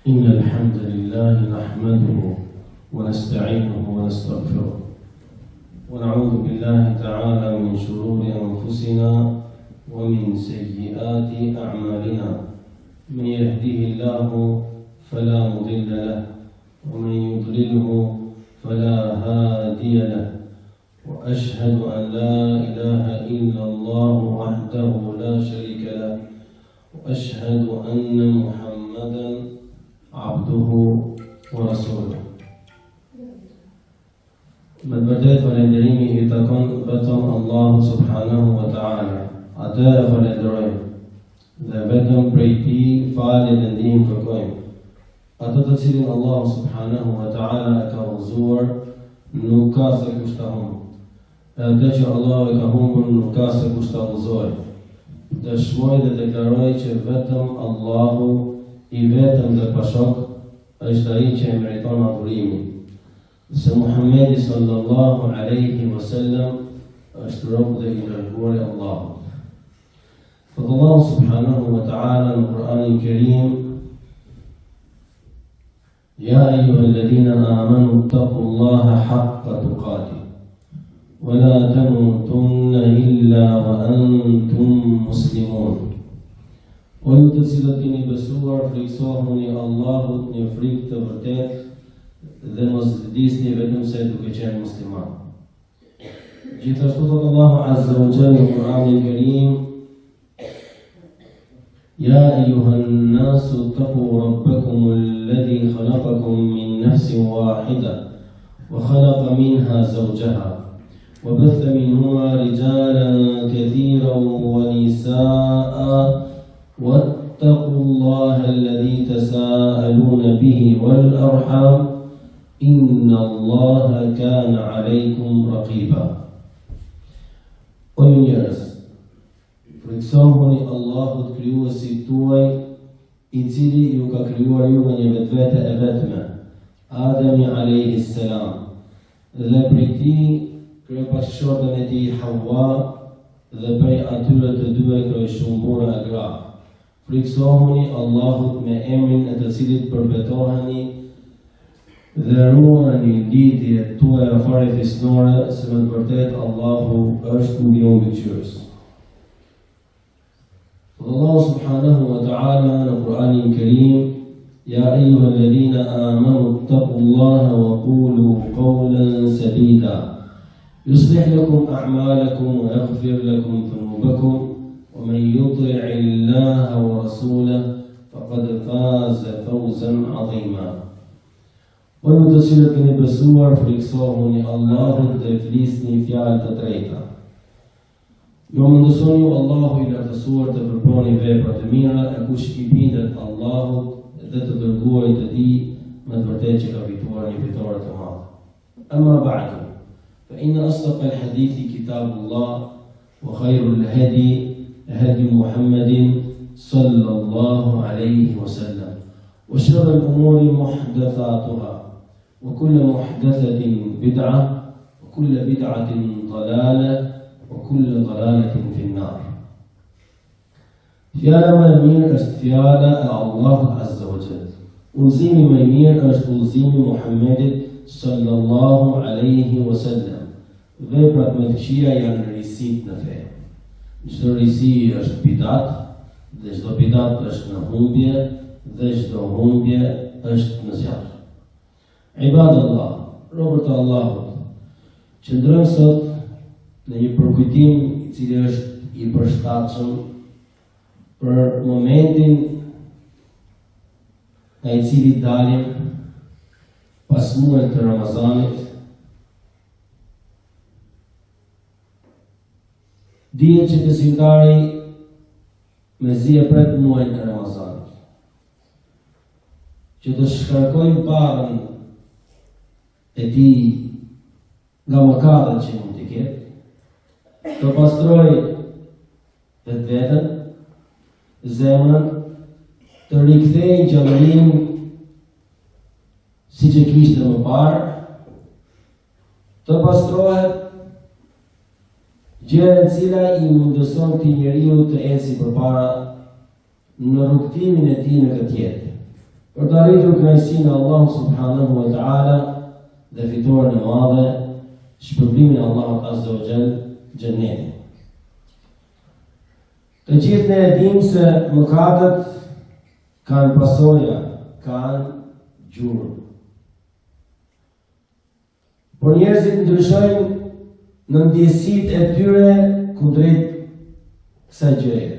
إن الحمد لله نحمده ونستعينه ونستغفره ونعوذ بالله تعالى من شرور أنفسنا ومن سيئات أعمالنا من يهده الله فلا مضل له ومن يضلله فلا هادي له وأشهد أن لا إله إلا الله وحده لا شريك له وأشهد أن محمدا عبده ورسوله. Me të vërtetë falënderimi I takon vetëm Allahu subhanahu wa ta'ala. Atë e falenderojmë dhe vetëm prej Tij falje dhe ndihmë kërkojmë. Atë të cilin Allahu subhanahu wa ta'ala e ka udhëzuar nuk ka se kush ta humbë. E atë që Allahu e ka humbur nuk ka se kush ta udhëzojë. Dëshmoj dhe deklaroj që vetëm Allahu I vetëm dhe pashok është ai që e meriton adhurimin. Se Muhammedi sallallahu alaihi wasallam është rob dhe I dërguar I Allahut. Thot Allahu subhanahu wa ta'ala në Kur'anin Kerim: Ya ayyuhalladhina amanu ittaqullaha haqqa tuqatih wa la tamutunna illa wa antum muslimun. O ju të cilët keni besuar, friksohuni Allahut një frikë të vërtetë dhe mos vdisni vetëm se duke qenë musliman. Gjithashtu thot Allahu azza wa jalla në Kur'anin Kerim: Ya ayyuhan nasu ittaqu rabbakum alladhi khalaqakum min nafsin wahida wa khalaqa minha zawjaha wa batha minhuma rijalan kathiran wa nisaa واتقوا الله الذي تساءلون به والأرحام إن الله كان عليكم رقيبا. O ju njerëz, friksohuni Allahut krijuesit tuaj, I cili ju ka krijuar ju nga një vetvete e vetme, Ademi alayhi salam, dhe prej tij krijoi bashkëshortën e tij Hawa, dhe prej atyre të dyve krijoi shumë burra e gra. Friksohuni Allahut me emrin e të cilit përbetoheni dhe ruani lidhjet tuaja fare fisnore, se me të vërtetë Allahu është mbikëqyrës. Allahu subhanahu wa ta'ala në Kur'anin Kerim: Ya ayyuhalladhina amanu ittaqullaha wa qulu qawlan sadida yuslih lakum a'malakum wa yaghfir lakum dhunubakum ومن يطع الله ورسوله فقد فاز فوزا عظيما. O ju të cilët keni besuar, friksohuni Allahut dhe flisni fjalë të drejta. Jo mundësoni ju Allahu I lartësuar të përponi vepra të mira, e kush I bindet Allahut dhe të dërguarit të Tij, me të vërtetë që ka fituar një fitore të madhe. Amma ba'du, fa inna asdaqal hadithi kitabullah wa khairul hadi هدي محمد صلى الله عليه وسلم وشر الأمور محدثاتها وكل محدثة بدعة وكل بدعة ضلالة وكل ضلالة في النار. Fjala më e mirë është fjala e Allahut azza wa jall. Udhëzimi më I mirë është udhëzimi Muhammedit sallallahu alaihi wasallam. Veprat më të këqija janë risit në fe. Çdo risi është bidat, dhe çdo bidat është në humbje, dhe çdo humbje është në zjarr. Ibadallah, robër të Allahut, qëndrojmë sot në një përkujtim I cili është I përshtatshëm për momentin në I cili dalim pas muajit të Ramazanit. Dihet që besimtari mezi e pret muajin e Ramazanit, që të shkarkojnë parën e tij nga mëkatet që mund të ketë, të pastroj vetveten, zemrën, të rikthejnë qëllimin siç e kishte më parë, të pastrohet, gjë e cila I mundëson këtij njeriu të ecë përpara në rrugtimin e tij në këtë jetë. për të arritur kënaqësinë e Allahut subhanahu wa ta'ala dhe fitoren e madhe, shpërblimin e Allahut azza wa jall, xhennetin. Të gjithë ne e dimë se mëkatet kanë pasoja, kanë gjurmë. Por njerëzit ndryshojnë në ndjesitë e tyre kundrejt kësaj gjëje.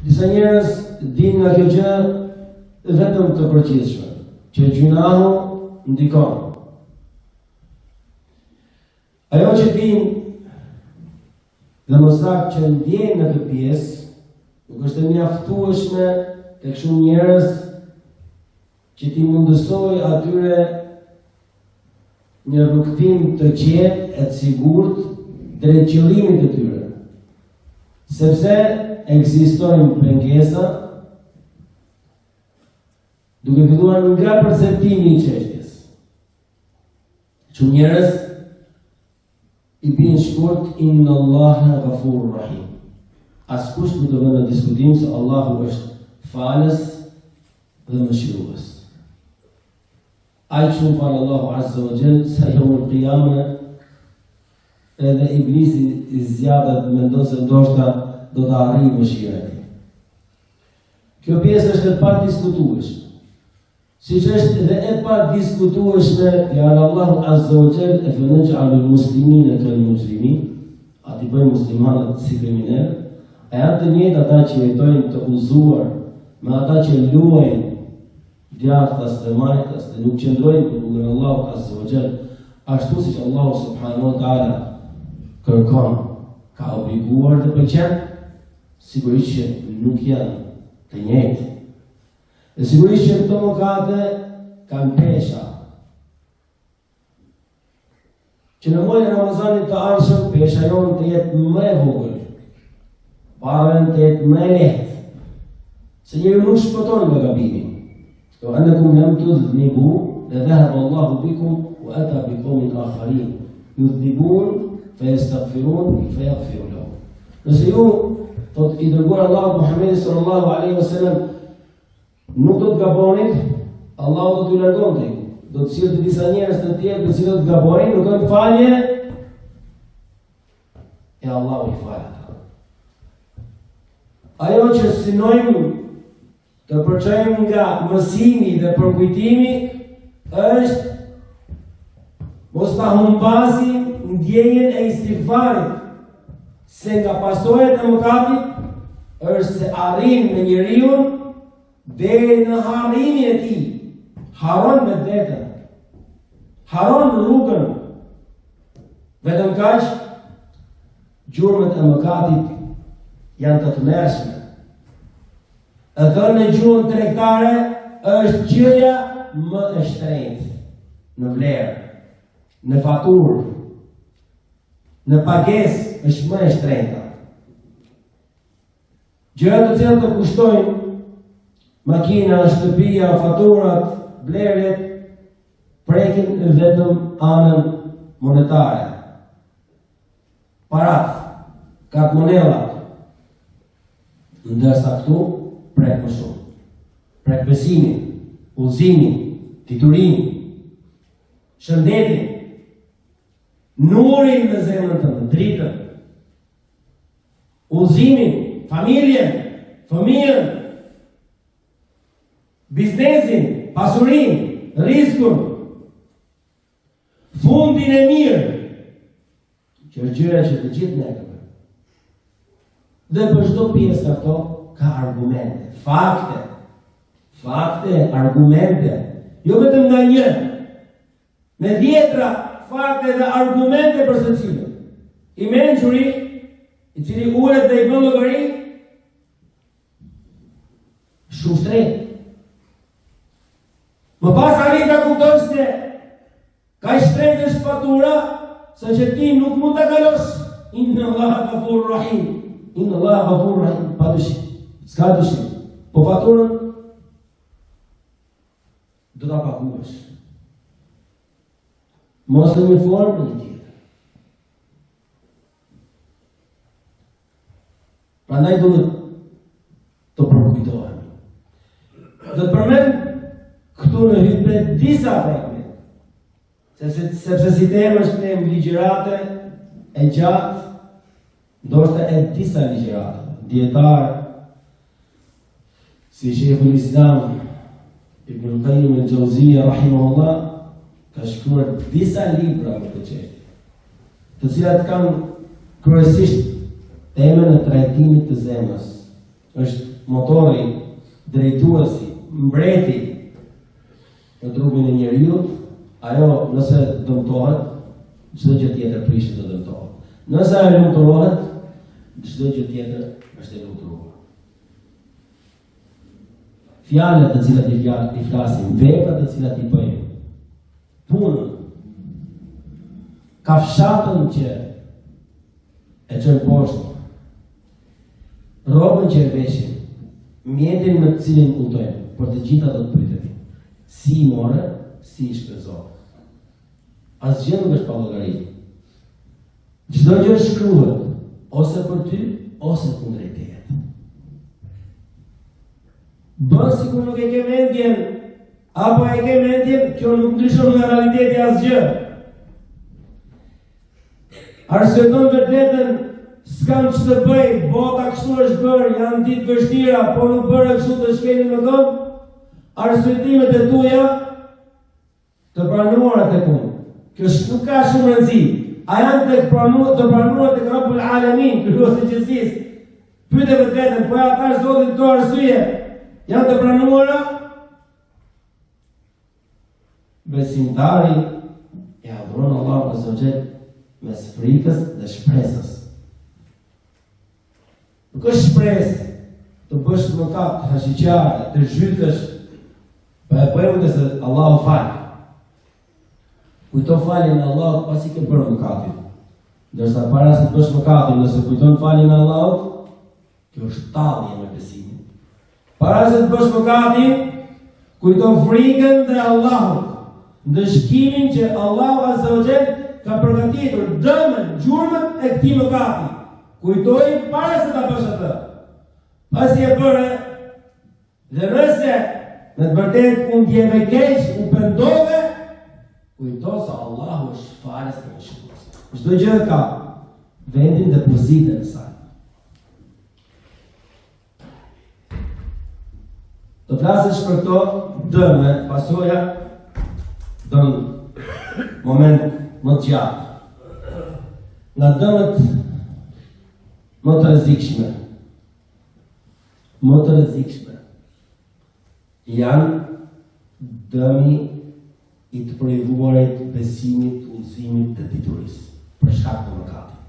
Disa njerëz dinë nga kjo gjë vetëm të përgjithshme, që gjunahu ndikon. Ajo që dinë dhe më saktë që ndjejnë në këtë pjesë, nuk është e mjaftueshme tek shumë njerëz që ti mundësoj atyre një rrugtim të qetë e të sigurt drejt qëllimit të tyre, sepse ekzistojnë pengesa duke filluar nga perceptimi i çështjes. Që njerëz i bin shkurt inna Allaha ghafurur rahim. Askush nuk do të vënë në diskutim se Allahu është falës dhe mëshirues. Ai shumë falë Allahu azza wa jall sa yawmul qiyama edhe iblisi i zjadët mendon se ndoshta do të arrijë mëshirën e tij. Kjo pjesë është e padiskutueshme. Siç është edhe e padiskutueshme fjala Allahu azza wa jall e fenaj'alul muslimina kal mujrimin, aty bëjmë muslimanët si kriminalë. E janë të njëjtë ata që jetojnë të uzuar me ata që luajnë djathtas dhe majtas dhe nuk qëndrojnë për rrugën e Allahut azza wa jall, ashtu siç Allahu subhanahu wa ta'ala kërkon, ka obliguar të pëlqen, sigurisht që nuk janë të njëjtë. E sigurisht që këto mëkate kanë pesha. Që në muajin e Ramazanit të ardhshëm pesha jonë të jetë më e vogël, parën të jetë më e lehtë, se njeriu nuk shpëton nga gabimi. Wa annakum lam tudhnibu la dhahaba Allahu bikum wa ata biqawmin akharin yudhnibun fayastaghfirun fayaghfiru lahum. Nëse ju i dërguar Allahu Muhammedi sallallahu alaihi wasallam nuk do të gabonit, Allahu do t'ju largonte. Do të sillte disa njerëz të tjerë të cilët gabojnë, nuk kanë falje, e Allahu i fal ata. Ajo që synojmë të përçojmë nga mësimi dhe përkujtimi është mos ta humbasim ndjenjen e istighfarit, se nga pasojat e mëkatit është se arrin me njeriu deri në harrimin e tij. Haron me vetën, haron rrugën. Vetëm kaq gjurmët e mëkatit janë të tmerrshme. E thënë në gjuhën tregtare është gjëja më e shtrenjtë në vlerë, në faturë, në pagesë është më e shtrenjta. Gjërat të cilat të kushtojnë makina, shtëpia, faturat, blerjet, prekin vetëm anën monetare. Parat, kartmonellat, ndërsa këtu prek më shumë. Prek besimin, udhëzimin, diturinë, shëndetin, nurin në zemrën tënde, dritën, udhëzimin, familjen, fëmijën, biznesin, pasurinë, riskun, fundin e mirë, që është gjëra që të gjithë ne kemi. Dhe për çdo pjesë të këto ka argumente, fakte, argumente, jo vetëm nga një, me dhjetra fakte dhe argumente për secilin. I mençuri, i cili ulet dhe i bën llogari, shumë shtrenjtë. Më pas arrit ta kupton se ka shtrenjtë është fatura, sa që ti nuk mund ta kalosh. Inna Allaha ghafurur rahim. Inna Allaha ghafurur rahim. Pa dyshim. S'ka dyshim. Po faturën do ta paguash. Mos në një formë në një tjetër. Prandaj do të përkujtohemi. dhe të përmend këtu në hyrje disa fragmente. Sepse si temë është temë ligjërate e gjatë, ndoshta e disa ligjërate. Dietar si Sheikhul Islam Ibn al-Qayyim al-Jawziyya rahimahullah ka shkruar disa libra për këtë çështje, të cilat kanë kryesisht temën e trajtimit të zemrës. Është motori, drejtuesi, mbreti në trupin e njeriu. Ajo nëse dëmtohet, çdo gjë tjetër prishet të dëmtohet. Nëse ajo lumturohet, çdo gjë tjetër është e lumturuar. Fjalët të cilat i flasim, veprat të cilat i bëjmë, punën, kafshatën që e çojmë poshtë, rrobën që e veshim, mjetin me të cilin udhtojmë, për të gjitha do të pyetemi, si i morë, si i shpenzoi. Asgjë nuk është pa llogari. Çdo gjë shkruhet ose për ty, ose kundrejt teje. Bën sikur nuk e ke mendjen, apo e ke mendjen, kjo nuk ndryshon nga realiteti asgjë. Arsyeton vetën, s'kam që të bëj, bota kështu është bërë, janë ditë vështira, po nuk bërë kështu të shkeni më tonë, arsyetimet e tuja të pranuara tek unë. Kjo nuk ka shumë rëndësi. A janë të pranuara tek Rabbul Alamin, krijuesi i gjithësisë? Pyete vetën, po ja thash Zotit këto arsye, janë të pranuara? Besimtari e adhuron Allahun Azza wa Jall mes frikës dhe shpresës. Nuk është shpresë të bësh mëkat hashiqare, të zhytesh, pa e bëjmë se Allahu fal. Kujto faljen e Allahut pasi ke bërë mëkatin. Ndërsa para se të bësh mëkatin, nëse kujton faljen e Allahut, kjo është tallje me besimin. Para se të bësh mëkatin, kujto frikën dhe Allahut, ndëshkimin që Allahu Azza wa Jall ka përgatitur, dëmën, gjurmën e këtij mëkati. Kujtoj para se ta bësh atë. Pasi e bëre, dhe nëse në të vërtetë unë ndjeve keq, unë pendove, kujto se Allahu është falës dhe mëshirues. Çdo gjë ka vendin dhe pozitën e saj. Të flasësh për këto dëme, pasoja do në moment më të gjatë. Nga dëmet më të rrezikshme janë dëmi i të provuarit besimit, udhëzimit dhe diturisë për shkak të mëkatit.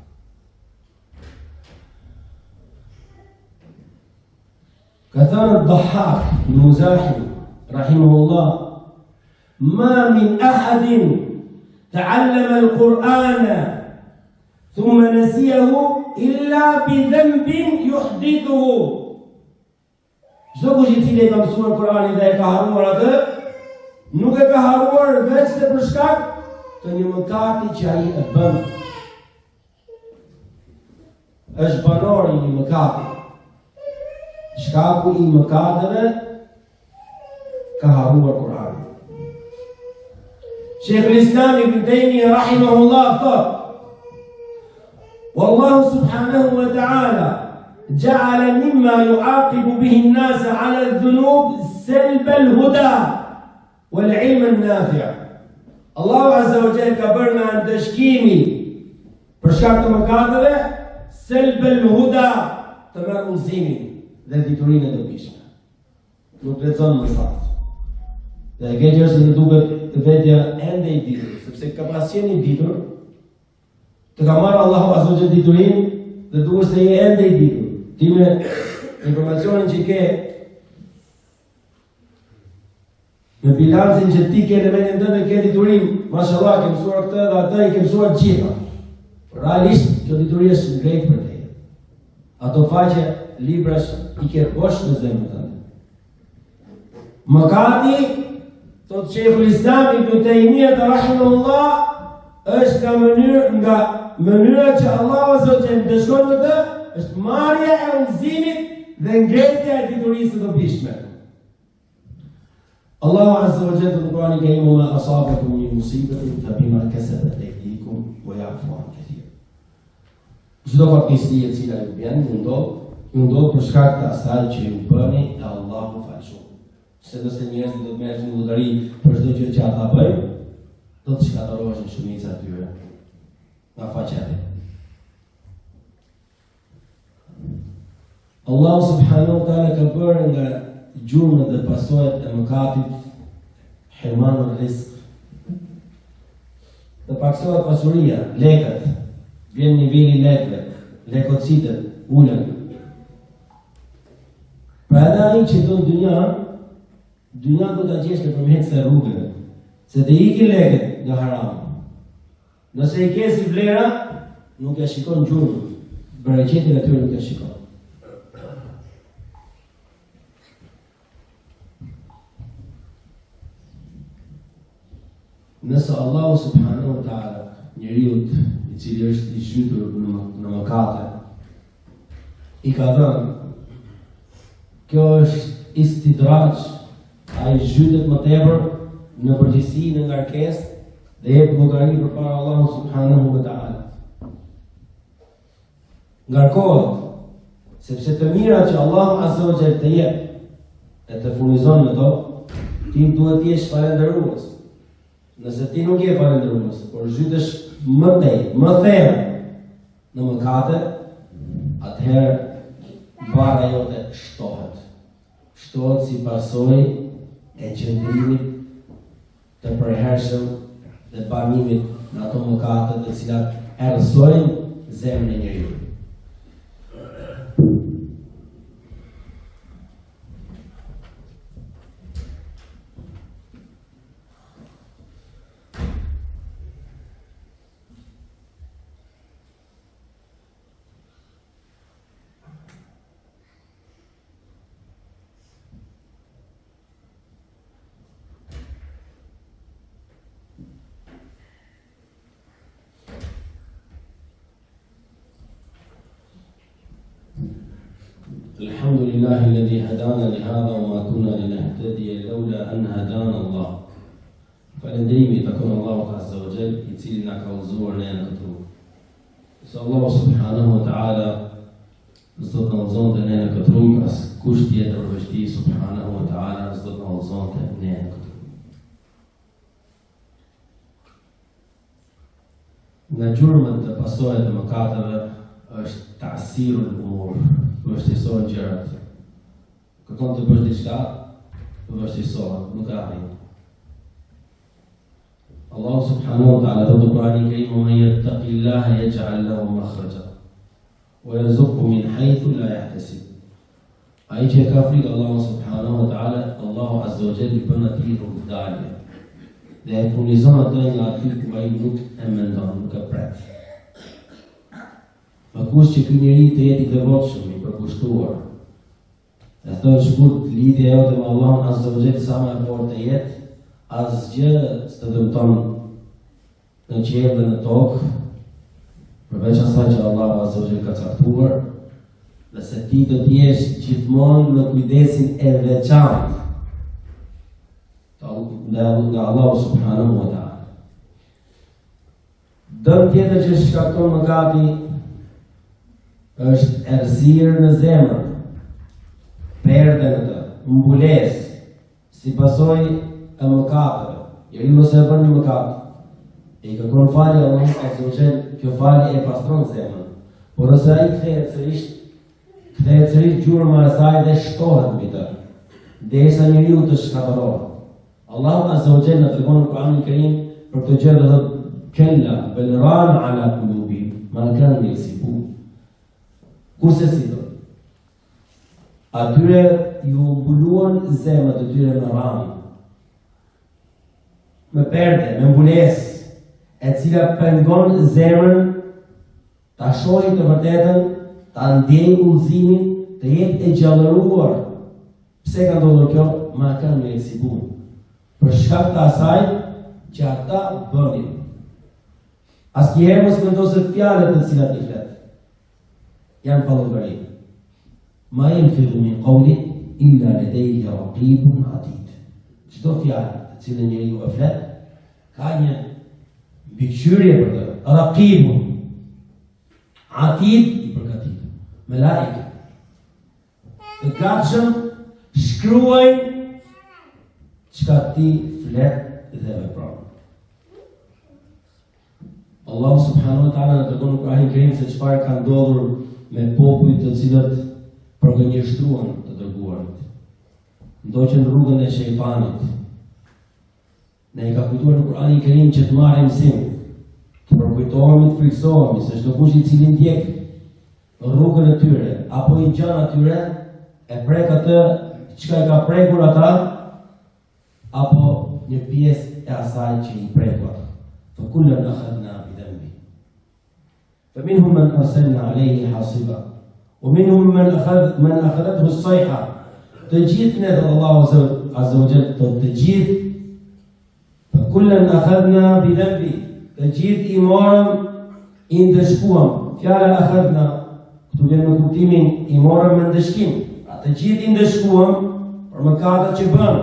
Ka thënë Dhahhak al-Muzahi rahimahullah, ma min ahadin ta'allama al-Qur'ana thumma nasiyahu illa bi dhanbin yuhdithuhu. Çdo kush i cili ka mësuar Kur'anin dhe e ka harruar atë, nuk e ka harruar vetëm për shkak të një mëkati që ai e bën. Është banor i një mëkati. Shkaku i mëkateve ka harruar Kur'anin. Sheikhul Islam Ibn Taymiyyah rahimahullah thot: "Wallahu subhanahu wa ta'ala ja'ala mimma yu'aqibu bihi an-nas 'ala adh-dhunub salba al-huda wal-'ilm an-nafi'." Allahu Azza wa Jalla ka bërë nga ndëshkimi për shkak të mëkateve salba al-huda, të marrë udhëzimin dhe diturinë e dobishme. Nuk lexon më saktë. Dhe e keqja është se duket vetja ende i ditur, sepse ka pas qenë i ditur, të ka marrë Allahu Azza wa Jalla diturinë dhe duket se je ende i ditur. Ti me informacionin që ke, me bilancin që ti ke në vendin tënd ke diturinë, mashallah, ke mësuar këtë dhe atë, i ke mësuar gjitha. Realisht kjo dituri është ngreht për te. Ato faqe librash i ke poshtë në zemrën tënde. Mëkati, thot Sheikhul Islam Ibn Taymiyyah rahimahullah, është nga mënyra që Allahu Azza wa Jalla dëshkon me të, është marrja e udhëzimit dhe ngretja e diturisë së dobishme. Allahu Azza wa Jalla në Kur'anin e Kerim: "Ma asabakum min musibatin fabima kasabat aydikum wa ya'fu an kathir." Çdo fatkeqësi e cila ju vjen, ju ndodh për shkak të asaj që ju bëni e Allahu fal shumë. Se nëse njerëzit do të merreshin vullnetari për çdo gjë që ata bëjnë, do të shkatërrohen shumica e tyre nga faqeti. Allah subhanahu wa ta'ala ka bërë nga gjurmët dhe pasojat e mëkatit hirmanul rizq. Dhe paksohet pasuria, lekët, vjen niveli lekëve, lekocitet, ulen. Pra edhe ai që do dynja do ta gjesh nëpërmjet se rrugëve, se të iki lekët nga haram. Nëse i ke si vlera, nuk e shikon gjurmën, bereqetin e tyre nuk e shikon. Nëse Allahu subhanahu wa ta'ala njeriut i cili është i zhytur në mëkate, i ka dhënë, kjo është istidraj, ai zhytet më tepër në përgjithësi në ngarkesë dhe jep llogari përpara Allahu subhanahu wa ta'ala. Ngarkohet, sepse të mirat që Allahu azza wa jalla të jep e të furnizon në to, ti duhet të jesh falendërues. Nëse ti nuk je falendërues, por zhytesh më thellë në mëkate, atëherë bara jote shtohet. Shtohet si pasojë e qëndrimit të përhershëm dhe banimit në ato mëkate të cilat errësojnë zemrën e njeriu. الحمد لله الذي هدانا لهذا وما كنا لنهتدي لولا أن هدانا الله. Falëndrimi takon Allahut Azza wa Jall, i cili na ka udhëzuar në këtë rrugë. Se Allah subhanahu wa ta'ala s'do të na udhëzonte në këtë rrugë, as kush tjetër përveç tij subhanahu wa ta'ala s'do të na udhëzonte në këtë rrugë. Nga gjurmët dhe pasojat e mëkateve është ta'sirul umur, vështirësohen gjërat. Kërkon të bësh diçka, vështirësohet, nuk e arrin. Allah subhanahu wa ta'ala thotë në Kur'anin e Kerim: "Men yattaqillaha yaj'al lahu makhraja wa yarzuqhu min haythu la yahtasib." Ai që ka frikë Allahu subhanahu wa ta'ala, Allahu azza wa jalla i bën atij rrugdalje dhe e furnizon atë nga aty ku ai nuk e mendon, nuk e pret. Ma kush që ky njeri të jetë i devotshëm, i përkushtuar, e thonë shkurt lidhja jote me Allahun azza wa jalla sa më e fortë të jetë, asgjë s'të dëmton në qiell dhe në tokë, përveç asaj që Allahu azza wa jalla ka caktuar, dhe se ti do të jesh gjithmonë në kujdesin e veçantë nga Allahu subhanahu wa ta'ala. Dëm tjetër që shkakton mëkati është errësirë në zemër, perde në të, mbulesë, si pasojë e mëkateve. Njeriu nëse e bën një mëkat, e i kërkon falje Allahu azza wa jall, kjo falje e pastron zemrën. Por nëse ai kthehet sërish gjurma e saj dhe shtohet mbi të, derisa njeriu të shkatërrohet. Allahu azza wa jall në tregon në Kur'anin e Kerim për të gjë dhe thotë: "Kalla bal rana ala qulubihim ma kanu yaksibun." Kurse si do, atyre ju mbuluan zemrat e tyre me ranë, me perde, me mbulesë, e cila pengon zemrën ta shohë të vërtetën, ta ndjejë udhëzimin, të jetë e gjallëruar. Pse ka ndodhur kjo? Ma kanë me eksibun. Për shkak të asaj që ata bënin. Asnjëherë mos vendosë fjalët të cilat i flet. Janë pallogari. Ma yalfizu min qawlin illa ladayhi raqibun atid. çdo fjalë të cilën njeriu e flet, ka një mbikëqyrje për të. Raqibun, atid i përgatitur, melaika. Të gatshëm shkruajnë çka ti flet dhe vepron. Allah subhanahu wa ta'ala në tregon në Kur'anin e Kerim se çfarë ka ndodhur me popujt të cilët përgënjeshtruan të dërguarit. Ndoqën rrugën e shejtanit. Ne i ka kujtuar në Kur'anin e Kerim që të marrim mësim, të përkujtohemi, të friksohemi se çdo kush i cili ndjek rrugën e tyre apo i ngjan atyre e prek atë çka e ka prekur ata apo një pjesë e asaj që i preku ata. فكلنا أخذنا بذنبه فمنهم من أرسلنا عليه حاصبا ومنهم من أخذته الصيحة تجيد من الله عز وجل تجيد فكلنا أخذنا بذنبه تجيد إمارا إن دشكوهم فعلا أخذنا كتبين كتيمين إمارا من دشكين تجيد إن دشكوهم ومكادة شبان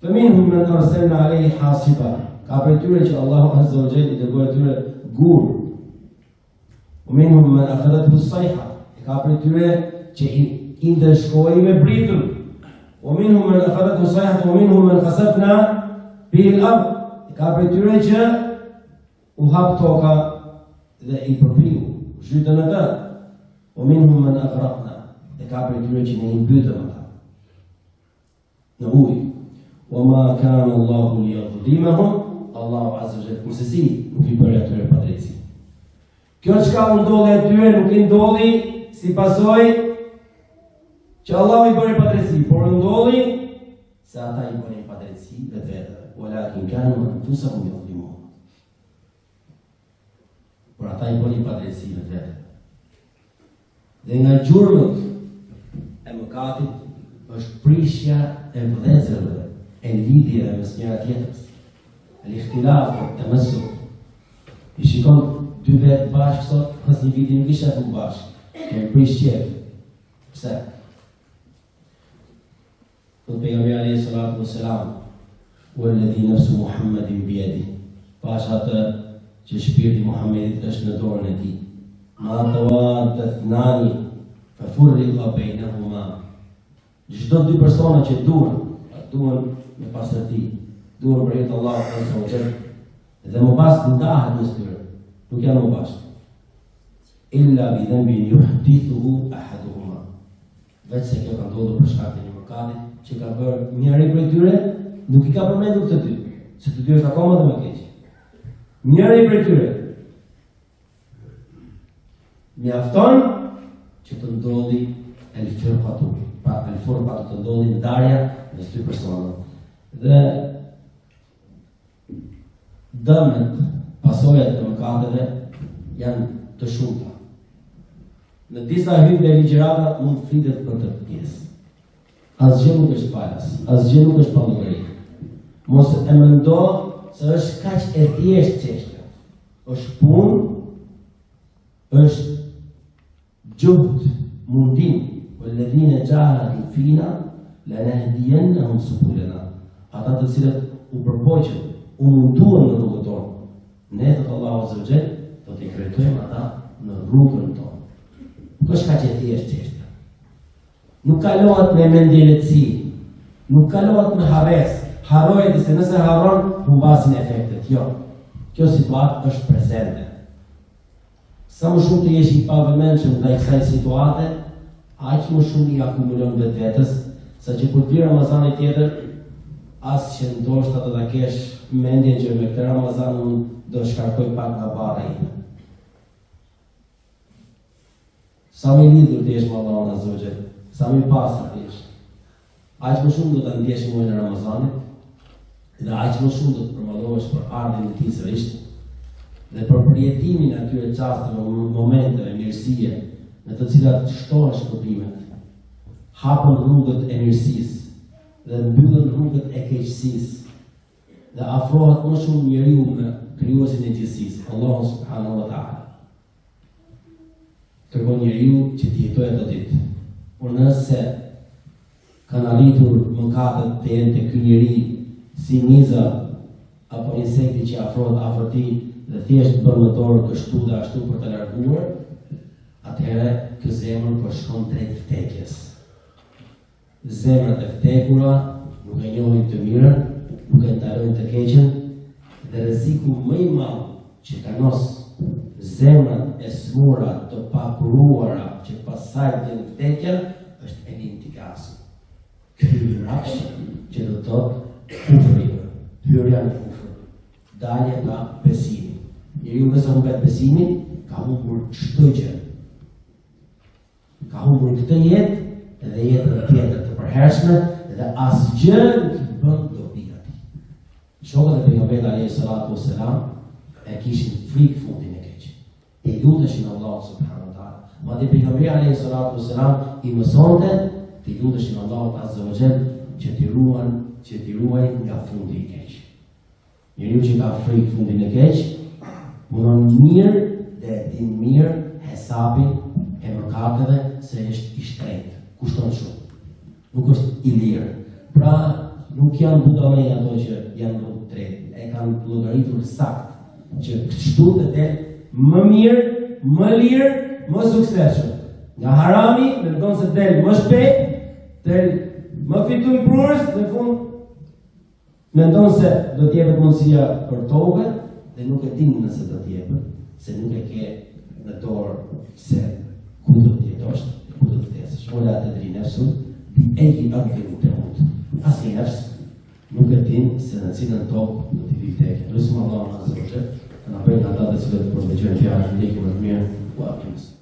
فمنهم من أرسلنا عليه حاصبا ka për tyre që Allahu Azza wa Jalla i dërgoi tyre gur. Minhum man akhadathu as-sayha. Ka për tyre që i ndeshkoi me britën. Minhum man akhadathu as-sayha wa minhum man khasafna bihi al-ard. Ka për tyre që u hap toka dhe i përpiu, zhytën ata. Minhum man aghraqna. Ka për tyre që ne i mbytëm ata në ujë. وما كان الله ليظلمهم Allahu Azza wa Jalla kusesi nuk i bëri atyre padrejtësi. Kjo çka u ndodhi atyre nuk i ndodhi si pasojë që Allahu i bëri padrejtësi, por u ndodhi se ata i bënin padrejtësi vetëve. Walakin kanu anfusahum yadhlimun. Por ata i bënin padrejtësi vetëve. Dhe nga gjurmët e mëkatit është prishja e vëllezërve, e lidhjeve mes njëra tjetrës. L-ikhtilaf, të i shikon dy vetë bashkë sot, pas një viti nuk i shefun bashkë, kemi prish qef. Pse? Thot pejgamberi alayhi salatu wassalam, "Walladhi nafsu Muhammadin biyadi", pash atë që shpirti Muhamedit është në dorën e tij. Ma tawadda ithnani fafurriqa bainahuma. Çdo dy persona që duan me pastërti, duan për jetë Allah Azza wa Jalla dhe më pas ndahet në tyre, nuk janë më bashkë. Illa bi dhanbin yuhdithuhu ahaduhuma. Vetë se kjo ka ndodhur për shkak të një mëkati që ka bërë njëri prej tyre, nuk i ka përmendur të dy, se të dy është akoma dhe më keq. Njëri prej tyre mjafton që të ndodhi el-firqatu, pra el-furqatu të ndodhi ndarja mes dy personave. Dhe dëmet, pasojat e mëkateve janë të shumta. Në disa hyrje ligjërata mund të flitet për të pjesë. Asgjë nuk është falas, asgjë nuk është pallëri. Mos e mendo se është kaq e thjeshtë çështja. Është punë, është gjuhd, mundim. Walladhina jahadu fina lanahdiyannahum subulana. Ata të cilët u përpoqën, u munduan në rrugën tonë, ne të Allahu Azza wa Jalla do t'i krejtojmë ata në rrugën tonë. Nuk është kaq e thjeshtë çështja. Nuk kalohet me mendiletësi, nuk kalohet me harres. Harrohet se nëse harron, humbasin efektet. Jo. Kjo situatë është prezente. Sa më shumë të jesh i pavëmendshëm ndaj kësaj situate, aq më shumë i akumulon vetvetes, saqë kur vi Ramazani tjetër, as që ndoshta të ta kesh mendjen që me këtë Ramazan unë do shkarkoj pak nga bara ime. Sa më lidhur të jesh me Allahun Azza wa Jalla, sa më i pastër të jesh, aq më shumë do ta ndjesh muajin e Ramazanit, dhe aq më shumë do të përmallohesh për ardhin e tij sërish, dhe për përjetimin e atyre çasteve, momenteve, mirësie, në të cilat shtohen shpërblimet, hapën rrugët e mirësisë dhe mbyllen rrugët e keqësisë, dhe afrohet më shumë njeriu me krijuesin e gjithësisë, Allahu subhanahu wa taala. Kërkon njeriu që të jetojë atë ditë. Por nëse ka kanë arritur mëkatet të jenë të ky njeri si niza apo insekti që afro ti dhe thjesht bën motor kështu dhe ashtu për të larguar, atëherë ky zemër po shkon drejt vdekjes. Zemrat e vdekura nuk e njohin të mirën, nuk e ndalojnë të keqen, dhe rreziku më i madh që kanos zemrat e smura të papuruara që pasaj vjen vdekja është elintikasi. Hyrrash që do të thotë kufri, hyrja në kufër, dalja nga besimi. Njeriu nëse humbet besimin, ka humbur çdo gjë. Ka humbur këtë jetë edhe jetën tjetër të përhershme dhe asgjë nuk i bën dobi atij. Shokët e pejgamberit alayhi salatu wassalam e kishin frikë fundin e keq. E luteshin Allah subhanahu wa taala. Madje pejgamberi alayhi salatu wassalam i mësonte të luteshin Allah azza wa jall që t'i ruaj nga fundi i keq. Njeriu që ka frikë fundin e keq, punon mirë dhe e din mirë hesabin e mëkateve se është i shtrenjtë. Kushton shumë. Nuk është i lirë. Pra, nuk janë budallë ato që janë në drejtë. E kanë llogaritur saktë që kështu të del më mirë, më lirë, më suksesshëm. Nga harami, mendon se del më shpejt, del më fitujnë prurës, në fund mendon se do t'jepet mundësia për tokë dhe nuk e din nëse do t'jepet, se nuk e ke në dorë se ku do t'jetosh, ku do t'vdesësh. Ola tadri nafsun bi ayyi ardhin tamut. Asnjë nafs nuk e din se në cilën tokë do t'i vijë vdekja. Lutim Allahun azza wa jalla, na bëjë ata të cilët po dëgjojnë fjalën e Allahut më mirë,